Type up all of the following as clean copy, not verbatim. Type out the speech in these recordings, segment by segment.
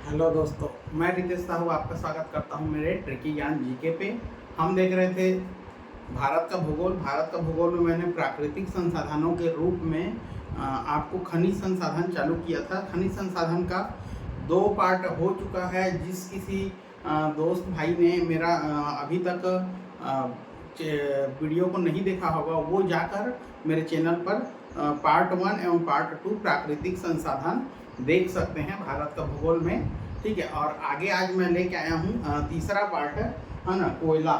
Hello दोस्तों, मैं रितेश साहू आपका स्वागत करता हूं मेरे ट्रिकी ज्ञान जीके पे। हम देख रहे थे भारत का भूगोल। भारत का भूगोल में मैंने प्राकृतिक संसाधनों के रूप में आपको खनिज संसाधन चालू किया था। खनिज संसाधन का 2 पार्ट हो चुका है। जिस किसी दोस्त भाई ने मेरा अभी तक वीडियो को नहीं देखा होगा वो जाकर मेरे चैनल पर पार्ट 1 एवं पार्ट 2 प्राकृतिक संसाधन देख सकते हैं भारत का भूगोल में। ठीक है, और आगे आज मैं लेके आया हूँ तीसरा पार्ट है ना, कोयला।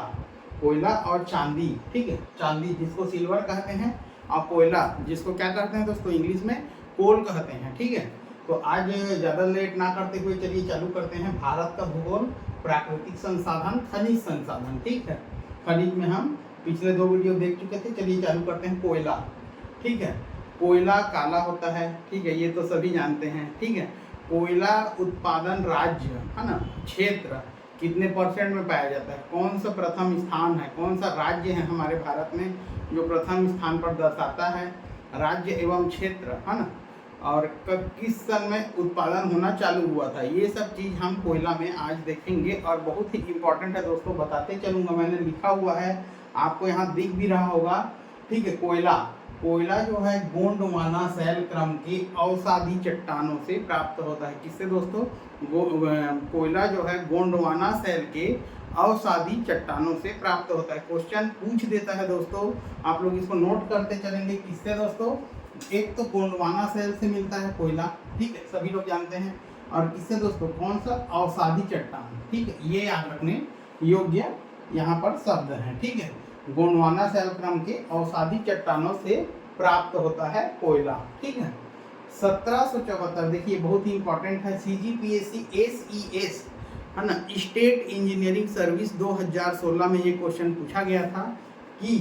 कोयला और चांदी। ठीक है, चांदी जिसको सिल्वर कहते हैं और कोयला जिसको क्या कहते हैं दोस्तों, इंग्लिश में कोल कहते हैं। ठीक है, तो आज ज़्यादा लेट ना करते हुए चलिए चालू करते हैं भारत का भूगोल, प्राकृतिक संसाधन, खनिज संसाधन। ठीक है, खनिज में हम पिछले 2 वीडियो देख चुके थे। चलिए चालू करते हैं कोयला। ठीक है, कोयला काला होता है। ठीक है, ये तो सभी जानते हैं। ठीक है, कोयला उत्पादन राज्य है ना, क्षेत्र कितने % में पाया जाता है, कौन सा प्रथम स्थान है, कौन सा राज्य है हमारे भारत में जो प्रथम स्थान पर दर्शाता है, राज्य एवं क्षेत्र है ना, और किस सन में उत्पादन होना चालू हुआ था, ये सब चीज़ हम कोयला में आज देखेंगे। और बहुत ही इम्पोर्टेंट है दोस्तों, बताते चलूँगा। मैंने लिखा हुआ है, आपको यहाँ दिख भी रहा होगा। ठीक है, कोयला कोयला जो है गोंडवाना शैल क्रम की अवसादी चट्टानों से प्राप्त होता है। किससे दोस्तों? कोयला जो है गोंडवाना शैल के अवसादी चट्टानों से प्राप्त होता है। क्वेश्चन पूछ देता है दोस्तों, आप लोग इसको नोट करते चलेंगे। किससे दोस्तों? एक तो गोंडवाना शैल से मिलता है कोयला। ठीक है, सभी लोग जानते हैं। और किससे दोस्तों? कौन सा? अवसादी चट्टान। ठीक है, ये याद रखने योग्य यहाँ पर शब्द है। ठीक है, गोंडवाना शैल क्रम के अवसादी चट्टानों से प्राप्त होता है कोयला। ठीक है, 1774, देखिए बहुत ही इंपॉर्टेंट है। CGPSC SES है ना, स्टेट इंजीनियरिंग सर्विस 2016 में ये क्वेश्चन पूछा गया था कि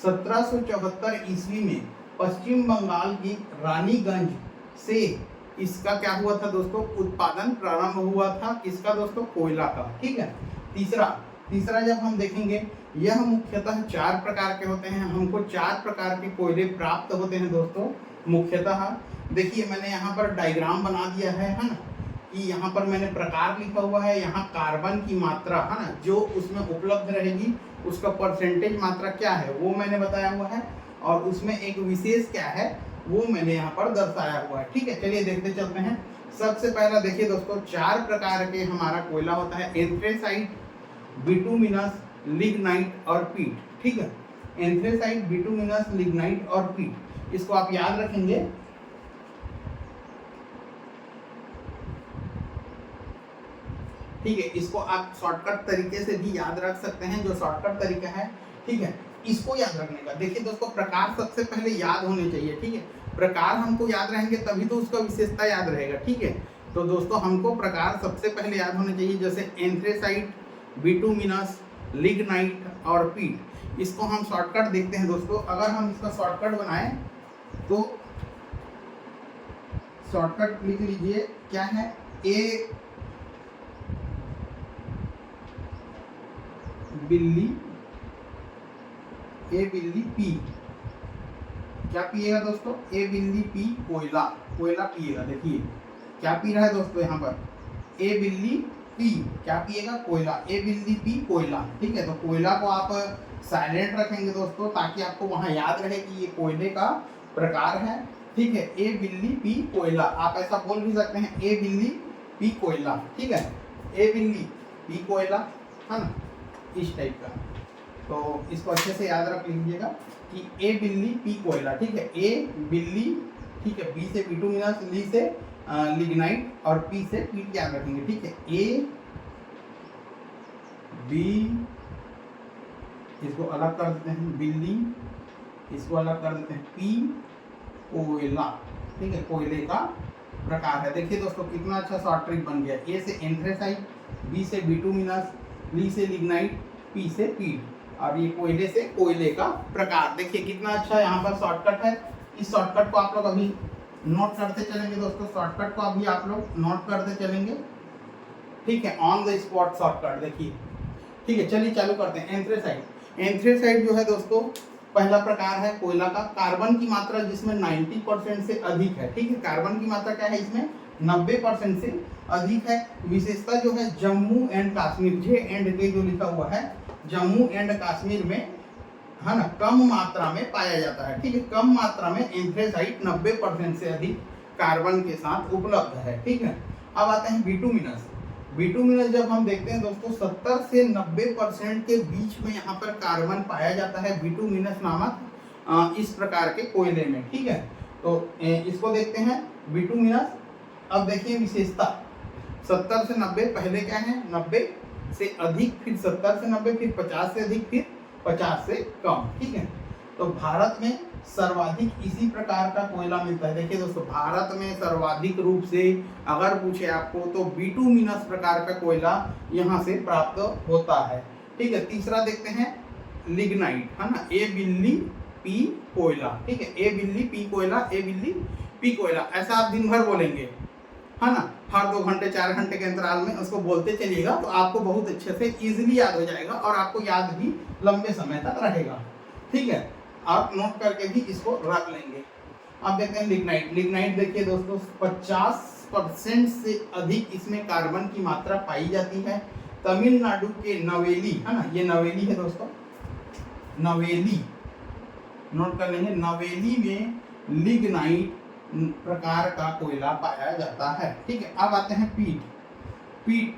1774 ईस्वी में पश्चिम बंगाल की रानीगंज से इसका क्या हुआ था दोस्तों? उत्पादन प्रारंभ हुआ था। किसका दोस्तों? कोयला का। ठीक है, तीसरा जब हम देखेंगे, यह मुख्यतः 4 प्रकार के होते हैं। हमको 4 प्रकार के कोयले प्राप्त होते हैं दोस्तों मुख्यतः। देखिए मैंने यहाँ पर डायग्राम बना दिया है ना, कि यहाँ पर मैंने प्रकार लिखा हुआ है। यहाँ कार्बन की मात्रा है ना, जो उसमें उपलब्ध रहेगी उसका परसेंटेज मात्रा क्या है वो मैंने बताया हुआ है, और उसमें एक विशेष क्या है वो मैंने यहाँ पर दर्शाया हुआ है। ठीक है, चलिए देखते चलते हैं। सबसे पहला देखिए दोस्तों, 4 प्रकार के हमारा कोयला होता है। एंथ्रेसाइट, बिटुमिनस, लिग्नाइट और पीट। ठीक है, एंथ्रेसाइट, बिटुमिनस, लिग्नाइट और पीट, इसको आप याद रखेंगे। ठीक है, इसको आप शॉर्टकट तरीके से भी याद रख सकते हैं, जो शॉर्टकट तरीका है। ठीक है, इसको याद रखने का देखिए दोस्तों, प्रकार सबसे पहले याद होने चाहिए। ठीक है, प्रकार हमको याद रहेंगे तभी तो उसका विशेषता याद रहेगा। ठीक है, तो दोस्तों हमको प्रकार सबसे पहले याद होने चाहिए, जैसे एंथ्रेसाइट, बिटुमिनस, लिग्नाइट और पीट। इसको हम शॉर्टकट देखते हैं दोस्तों। अगर हम इसका शॉर्टकट बनाएं तो शॉर्टकट लिख लीजिए, क्या है? ए बिल्ली पी। क्या पिएगा दोस्तों? ए बिल्ली पी कोयला। कोयला पिएगा। देखिए क्या पी रहा है दोस्तों यहाँ पर? ए बिल्ली पी क्या पिएगा? कोयला। ए बिल्ली पी कोयला। ठीक है, तो कोयला को आप साइलेंट रखेंगे दोस्तों, ताकि आपको वहाँ याद रहे कि ये कोयले का प्रकार है। ठीक है, ए बिल्ली पी कोयला, आप ऐसा बोल भी सकते हैं, ए बिल्ली पी कोयला। ठीक है, ए बिल्ली पी कोयला, है ना, इस टाइप का। तो इसको अच्छे से याद रख लीजिएगा कि ए बिल्ली पी कोयला। ठीक है, ए बिल्ली, ठीक है, बी से बिटुमिनस, ली से लिग्नाइट और पी से पीट याद रखेंगे। ठीक है, ए बी, इसको अलग कर देते हैं, बिल्ली, इसको अलग कर देते हैं, पी कोयला। ठीक है, कोयले का प्रकार है। देखिए दोस्तों कितना अच्छा शॉर्ट ट्रिक बन गया। ए से एंथ्रेसाइट, बी से बिटुमिनस, ली से लिग्नाइट, पी से पीट, और ये कोयले से कोयले का प्रकार। देखिए कितना अच्छा यहाँ पर शॉर्टकट है। इस शॉर्टकट को आप लोग अभी नोट करते चलेंगे दोस्तों, शॉर्टकट को अभी आप लोग नोट करते चलेंगे। ठीक है, ऑन द स्पॉट शॉर्टकट देखिए। ठीक है, चलिए चालू करते हैं। एंथ्रेसाइट। एंथ्रेसाइट जो है दोस्तों पहला प्रकार है कोयला का। कार्बन की मात्रा जिसमें 90% से अधिक है। ठीक है, कार्बन की मात्रा क्या है इसमें? 90% से अधिक है। विशेषता जो है Jammu and Kashmir, J and के जो लिखा हुआ है, जम्मू एंड कश्मीर में है ना कम मात्रा में पाया जाता है। ठीक है, कम मात्रा में एंथ्रेसाइट 90% से अधिक कार्बन के साथ उपलब्ध है। ठीक है, अब आते हैं बिटुमिनस। बिटुमिनस जब हम देखते हैं दोस्तों 70 से 90% के बीच में यहाँ पर कार्बन पाया जाता है बिटुमिनस नामक इस प्रकार के कोयले में। ठीक है, तो इसको देखते हैं बिटुमिनस। अब देखिए विशेषता 70 से 90, पहले क्या है 90 से अधिक, फिर 70 से 90, फिर 50 से अधिक, फिर 50 से कम। ठीक है, तो भारत में सर्वाधिक इसी प्रकार का कोयला मिलता है। देखिए दोस्तों, भारत में सर्वाधिक रूप से अगर पूछे आपको तो बिटुमिनस प्रकार का कोयला यहाँ से प्राप्त होता है। ठीक है, तीसरा देखते हैं लिग्नाइट, है ना, ए बिल्ली पी कोयला। ठीक है, ए बिल्ली पी कोयला, ए बिल्ली पी कोयला, ऐसा आप दिन भर बोलेंगे, है ना, हर 2 घंटे 4 घंटे के अंतराल में उसको बोलते चलिएगा, तो आपको बहुत अच्छे से इजीली याद हो जाएगा और आपको याद भी लंबे समय तक रहेगा। ठीक है, आप नोट करके भी इसको रख लेंगे। अब देखते हैं लिग्नाइट। लिग्नाइट देखिए दोस्तों 50% से अधिक इसमें कार्बन की मात्रा पाई जाती है। तमिलनाडु के नवेली, है ना, ये नवेली है दोस्तों, नवेली नोट कर लेंगे, नवेली में लिग्नाइट प्रकार का कोयला पाया जाता है। ठीक है, अब आते हैं पीट। पीट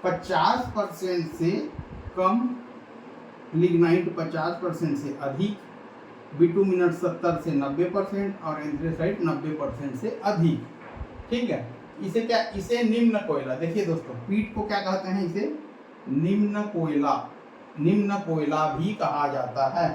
50% से कम, लिग्नाइट 50% से अधिक, बिटुमिनस 70 से 90% और एंथ्रेसाइट 90% से अधिक। ठीक है, इसे क्या, इसे निम्न कोयला, देखिए दोस्तों पीट को क्या कहते हैं, इसे निम्न कोयला, निम्न कोयला भी कहा जाता है।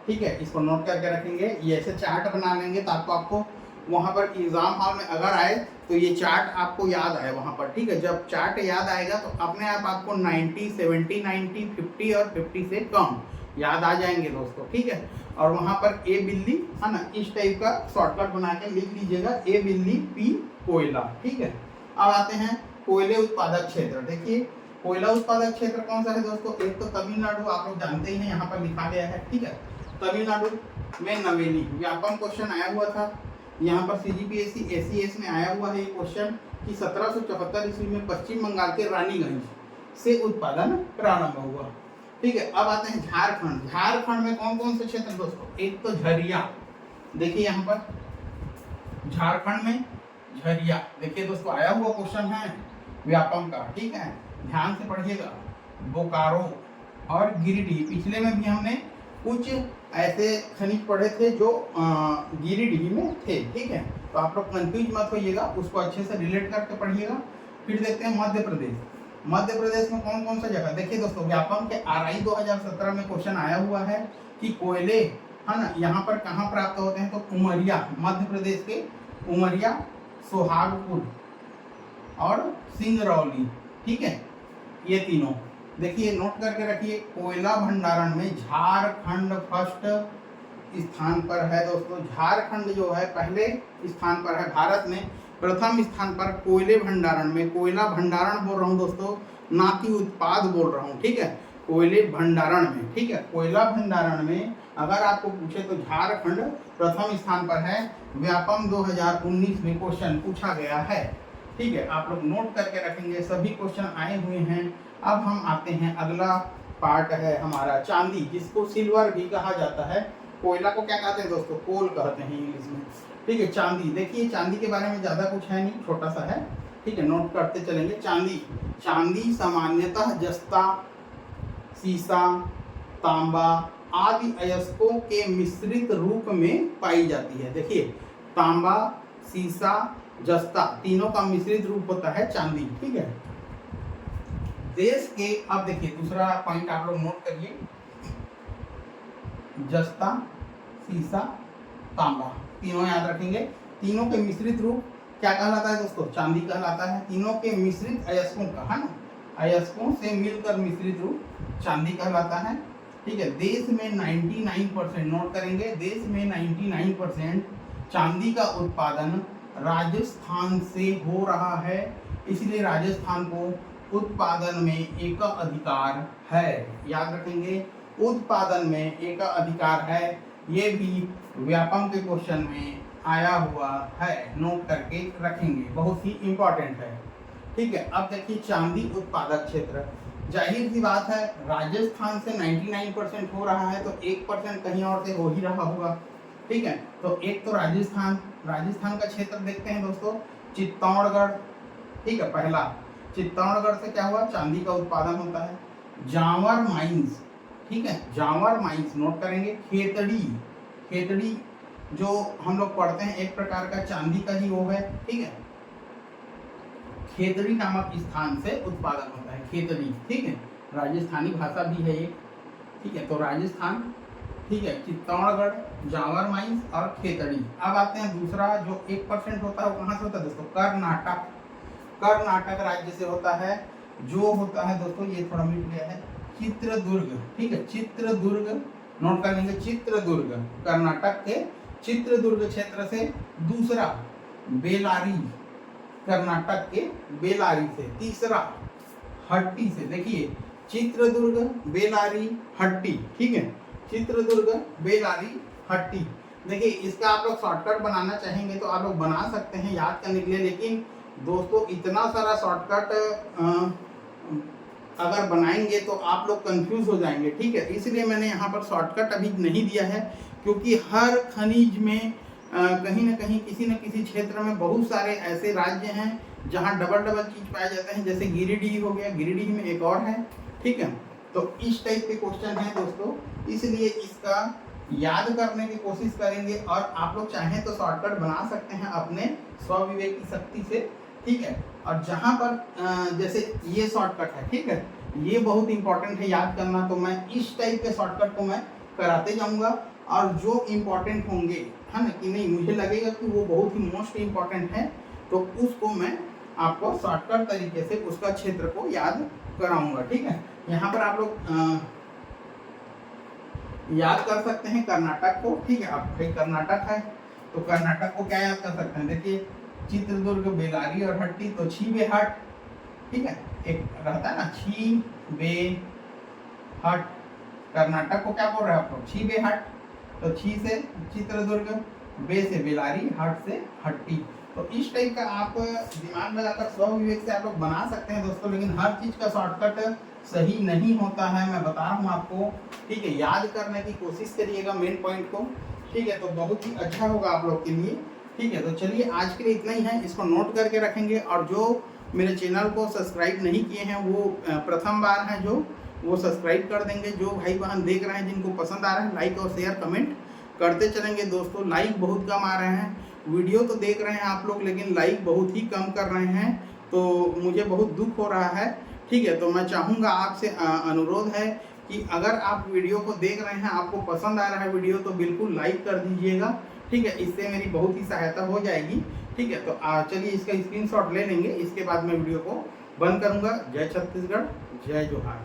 ठीक है, इसको नोट करके रखेंगे, ये ऐसे चार्ट बना लेंगे ताकि आपको वहाँ पर एग्जाम हॉल में अगर आए तो ये चार्ट आपको याद आए वहाँ पर। ठीक है, जब चार्ट याद आएगा तो अपने आप आपको 90, 70, 90, 50 और 50 से कम याद आ जाएंगे दोस्तों। ठीक है, और वहाँ पर ए बिल्ली, है ना, इस टाइप का शॉर्टकट बना के लिख लीजिएगा, ए बिल्ली पी कोयला। ठीक है, अब आते हैं कोयले उत्पादक क्षेत्र। देखिए कोयला उत्पादक क्षेत्र कौन सा है दोस्तों, एक तो तमिलनाडु, आप लोग जानते ही हैं, यहाँ पर लिखा गया है। ठीक है, तमिलनाडु में नवेली, व्यापम क्वेश्चन आया हुआ था यहाँ पर CGPSC ACS में आया हुआ है ये क्वेश्चन कि 1774 ईस्वी में पश्चिम बंगाल के रानीगंज से उत्पादन प्रारंभ हुआ। ठीक है, अब आते हैं झारखंड। झारखंड में कौन कौन से क्षेत्र दोस्तों, एक तो झरिया, देखिए यहाँ पर झारखंड में झरिया, देखिए दोस्तों आया हुआ क्वेश्चन है व्यापम का। ठीक है, ध्यान से पढ़िएगा। बोकारो और गिरिडीह, पिछले में भी हमने कुछ ऐसे खनिज पढ़े थे जो गिरिडीह में थे। ठीक है, तो आप लोग कंफ्यूज मत होइएगा, उसको अच्छे से रिलेट करके पढ़िएगा। फिर देखते हैं मध्य प्रदेश। मध्य प्रदेश में कौन कौन सा जगह, देखिए दोस्तों व्यापम के RI 2017 में क्वेश्चन आया हुआ है कि कोयले, है ना, यहाँ पर कहाँ प्राप्त होते हैं, तो उमरिया, मध्य प्रदेश के उमरिया, सोहागपुर और सिंगरौली। ठीक है, ये तीनों देखिए नोट करके रखिए। कोयला भंडारण में झारखंड फर्स्ट स्थान पर है दोस्तों। झारखंड जो है पहले स्थान पर है, भारत में प्रथम स्थान पर कोयले भंडारण में। कोयला भंडारण बोल रहा हूँ दोस्तों, ना कि उत्पाद बोल रहा हूँ। ठीक है, कोयले भंडारण में। ठीक है, कोयला भंडारण में अगर आपको पूछे तो झारखंड प्रथम स्थान पर है। व्यापम 2019 में क्वेश्चन पूछा गया है। ठीक है, आप लोग नोट करके रखेंगे, सभी क्वेश्चन आए हुए हैं। अब हम आते हैं, अगला पार्ट है हमारा चांदी, जिसको सिल्वर भी कहा जाता है। कोयला को क्या कहते हैं दोस्तों, कोल कहते हैं इंग्लिश में। ठीक है, चांदी, देखिए चांदी के बारे में ज़्यादा कुछ है नहीं, छोटा सा है। ठीक है, नोट करते चलेंगे। चांदी, चांदी सामान्यतः जस्ता, सीसा, तांबा आदि अयस्कों के मिश्रित रूप में पाई जाती है। देखिए तांबा, सीसा, जस्ता तीनों का मिश्रित रूप होता है चांदी। ठीक है, देश के, अब देखिए दूसरा पॉइंट आप लोग नोट करिए, जस्ता, सीसा, तांबा तीनों याद रखेंगे। तीनों के मिश्रित रूप क्या कहलाता है दोस्तों, चांदी कहलाता है। तीनों के मिश्रित अयस्कों का, है ना, अयस्कों से मिलकर मिश्रित रूप चांदी कहलाता है। ठीक है, देश में 99%, नोट करेंगे, देश में 99% चांदी का उत्पादन राजस्थान से हो रहा है, इसलिए राजस्थान को उत्पादन में एकाधिकार है। याद रखेंगे, उत्पादन में एकाधिकार है। ये भी व्यापम के क्वेश्चन में आया हुआ है, नोट करके रखेंगे, बहुत ही इंपॉर्टेंट है। ठीक है, अब देखिए चांदी उत्पादक क्षेत्र, जाहिर सी बात है राजस्थान से 99% हो रहा है, तो 1% कहीं और से हो ही रहा होगा। ठीक है, तो एक तो राजस्थान, राजस्थान का क्षेत्र देखते हैं दोस्तों, चित्तौड़गढ़। ठीक है, पहला चित्तौड़गढ़ से क्या हुआ, चांदी का उत्पादन होता है। जावर माइंस, ठीक है, जावर माइंस नोट करेंगे। खेतड़ी, खेतड़ी जो हम लोग पढ़ते हैं एक प्रकार का चांदी का ही वो है। ठीक है, खेतड़ी नामक स्थान से उत्पादन होता है, खेतड़ी। ठीक है, राजस्थानी भाषा भी है ये। ठीक है, तो राजस्थान, ठीक है, चित्तौड़गढ़, जावर माइंस और खेतड़ी। अब आते हैं दूसरा जो 1% होता है, वो कहाँ से होता है दोस्तों, कर्नाटक। कर्नाटक राज्य से होता है, जो होता है दोस्तों, ये थोड़ा मिट गया है, चित्रदुर्ग। ठीक है, चित्रदुर्ग नोट कर लेंगे, चित्रदुर्ग, कर्नाटक के चित्रदुर्ग क्षेत्र से। दूसरा बेलारी, कर्नाटक के बेलारी से। तीसरा हट्टी से, देखिए चित्रदुर्ग, बेलारी, हट्टी। ठीक है, चित्रदुर्ग, बेलारी, हट्टी। देखिए इसका आप लोग शॉर्टकट बनाना चाहेंगे तो आप लोग बना सकते हैं याद करने के लिए, लेकिन दोस्तों इतना सारा शॉर्टकट अगर बनाएंगे तो आप लोग कंफ्यूज हो जाएंगे। ठीक है, इसलिए मैंने यहाँ पर शॉर्टकट अभी नहीं दिया है, क्योंकि हर खनिज में कहीं ना कहीं किसी न किसी क्षेत्र में बहुत सारे ऐसे राज्य हैं जहाँ डबल डबल चीज पाए जाते हैं, जैसे गिरिडीह हो गया, गिरिडीह में एक और है। ठीक है, तो इस टाइप के क्वेश्चन है दोस्तों, इसलिए इसका याद करने की कोशिश करेंगे, और आप लोग चाहें तो शॉर्टकट बना सकते हैं अपने स्वविवेक की शक्ति से। ठीक है, और जहाँ पर जैसे ये शॉर्टकट है, ठीक है, ये बहुत इंपॉर्टेंट है याद करना, तो मैं इस टाइप के शॉर्टकट को मैं कराते जाऊंगा, और जो इम्पोर्टेंट होंगे, है ना, कि नहीं मुझे लगेगा कि वो बहुत ही मोस्ट इम्पॉर्टेंट है, तो उसको मैं आपको शॉर्टकट तरीके से उसका क्षेत्र को याद कराऊंगा। ठीक है, यहाँ पर आप लोग याद कर सकते हैं कर्नाटक को। ठीक है, अब भाई कर्नाटक है तो कर्नाटक को क्या याद कर सकते हैं, देखिए चित्रदुर्ग, बेलारी और हट्टी, तो छीबेहट। ठीक है, एक रहता है ना छीबेहट, कर्नाटक को क्या बोल रहे हैं आप लोग, छीबेहट। तो छी से चित्रदुर्ग, बे से बेलारी, हट से हट्टी। तो इस टाइप का आप दिमाग लगाकर स्वविवेक से आप लोग बना सकते हैं दोस्तों, लेकिन हर चीज का शॉर्टकट सही नहीं होता है, मैं बता रहा हूँ आपको। ठीक है, याद करने की कोशिश करिएगा मेन पॉइंट को। ठीक है, तो बहुत ही अच्छा होगा आप लोग के लिए। ठीक है, तो चलिए आज के लिए इतना ही है, इसको नोट करके रखेंगे, और जो मेरे चैनल को सब्सक्राइब नहीं किए हैं वो प्रथम बार हैं जो, वो सब्सक्राइब कर देंगे। जो भाई बहन देख रहे हैं जिनको पसंद आ रहा है, लाइक और शेयर कमेंट करते चलेंगे दोस्तों। लाइक बहुत कम आ रहे हैं, वीडियो तो देख रहे हैं आप लोग, लेकिन लाइक बहुत ही कम कर रहे हैं, तो मुझे बहुत दुख हो रहा है। ठीक है, तो मैं चाहूँगा आपसे अनुरोध है कि अगर आप वीडियो को देख रहे हैं, आपको पसंद आ रहा है वीडियो, तो बिल्कुल लाइक कर दीजिएगा। ठीक है, इससे मेरी बहुत ही सहायता हो जाएगी। ठीक है, तो चलिए इसका स्क्रीनशॉट ले लेंगे, इसके बाद मैं वीडियो को बंद करूँगा। जय छत्तीसगढ़, जय जोहार।